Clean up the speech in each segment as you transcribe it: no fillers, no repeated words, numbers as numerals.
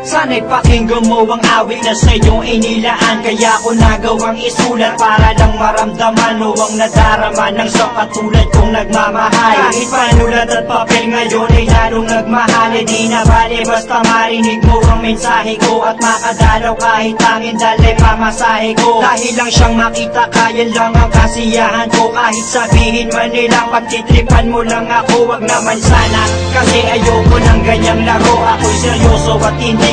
Sana'y pakinggan mo ang awit na sa'yo inilaan. Kaya ko nagawang isulat para lang maramdaman mo ang nadarama ng sa katulad kong nagmamahal. Kahit panulat at papel ngayon ay lalong nagmahal. E di na bale basta marinig mo ang mensahe ko at makadalaw kahit tangin dalay pamasahe ko. Dahil lang siyang makita kaya lang ang kasiyahan ko. Kahit sabihin man nilang pagtitripan mo lang ako, wag naman sana. Kasi ayoko ng ganyang laro. Ako'y seryoso at hindi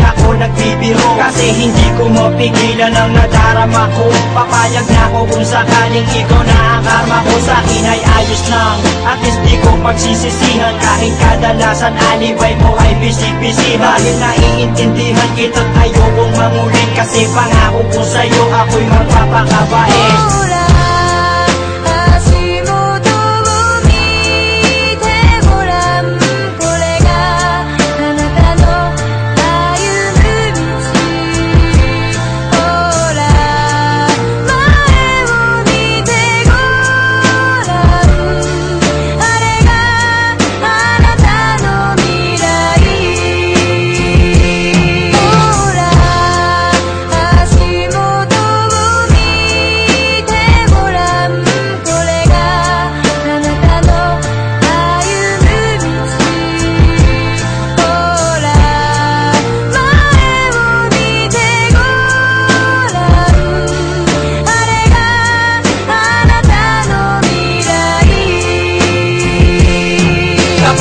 ako nagbibiro. Kasi hindi ko mapigilan ang nadarama ko. Papayag na ako kung sakaling ikaw na ang karma ko. Sa'kin ay ayos lang, at least di ko pagsisisihan. Kahit kadalasan alibay mo ay bisik-bisihan. Dahil naiintindihan kita't ayokong mangulit. Kasi pangako ko sa'yo ako'y magpapakabait.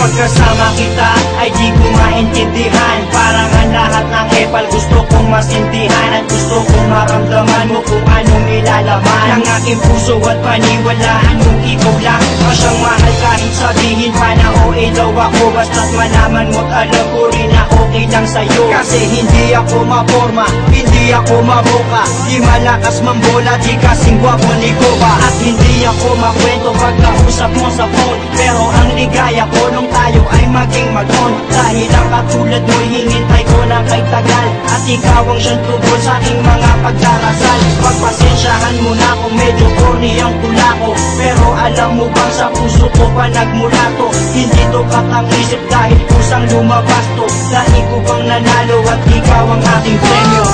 Pagkasama kita ay di ko maintindihan. Parang ang lahat ng epal gusto kong masintihan. At gusto kong maramdaman mo kung anong nilalaman ng aking puso at paniwalaan mong ikaw lang ang siyang mahal. Kahit sabihin pa na OA daw ako, basta't malaman mo't alam ko rin na okay lang sa'yo. Kasi hindi ako maporma, hindi ako maboka, di malakas mambola, di kasing gwapo ni Koba. At hindi ako makwento pag nausap mo sa phone. Pero ang ligaya ko nung tayo ay maging mag-on. Dahil ang katulad mo'y hinintay ko na kay tagal. At ikaw ang siyang tubol sa aking mga pagdarasal. Pagpasensyahan mo na kung medyo corny ang tula ko. Pero alam mo bang sa puso ko pa nagmula to. Hindi to katang-isip dahil kusang lumabas to. Dahil ko bang nanalo at ikaw ang aking premyo.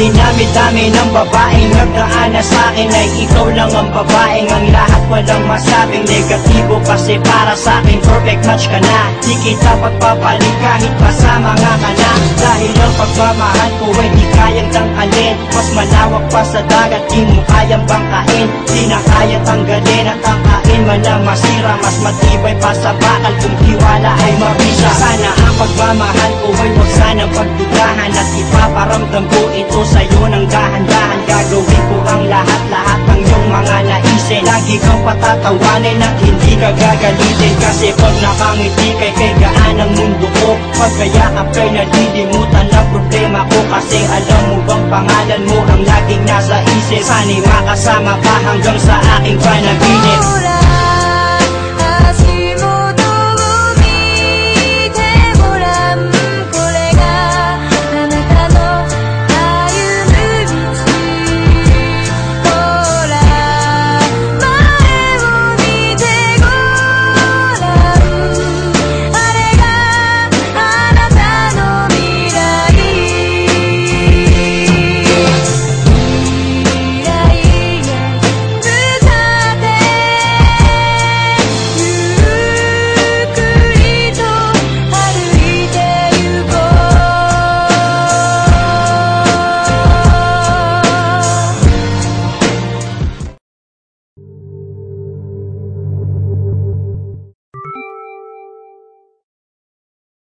Dinami-dami ng babaeng nagdaan na sa'kin ay ikaw lang ang babaeng ang lahat walang masabing negatibo. Kasi para sa'kin perfect match ka na. Di kita pagpapalit kahit pasama nga ka na. Dahil ang pagmamahal ko ay di kayang tangkalin. Mas malawak pa sa dagat, di mo kayang bangkain. Di na kaya tanggalin at ang kain man lang masira. Mas matibay pa sa bakal kung tiwala ay mabisa. Sana ang pagmamahal ko ay huwag sanang pagdudahan. At ipaparamdam ko ito sa'yo ng dahan-dahan. Gagawin ko ang lahat-lahat ng iyong mga naisin. Lagi kang patatawanin at hindi ka gagalitin. Kasi pag nakangiti kay gaan ang mundo ko. Pagkayakap kay nalilimutan ang problema ko. Kasi alam mo bang pangalan mo ang laging nasa isip. Sana'y makasama pa hanggang sa aking panaginip.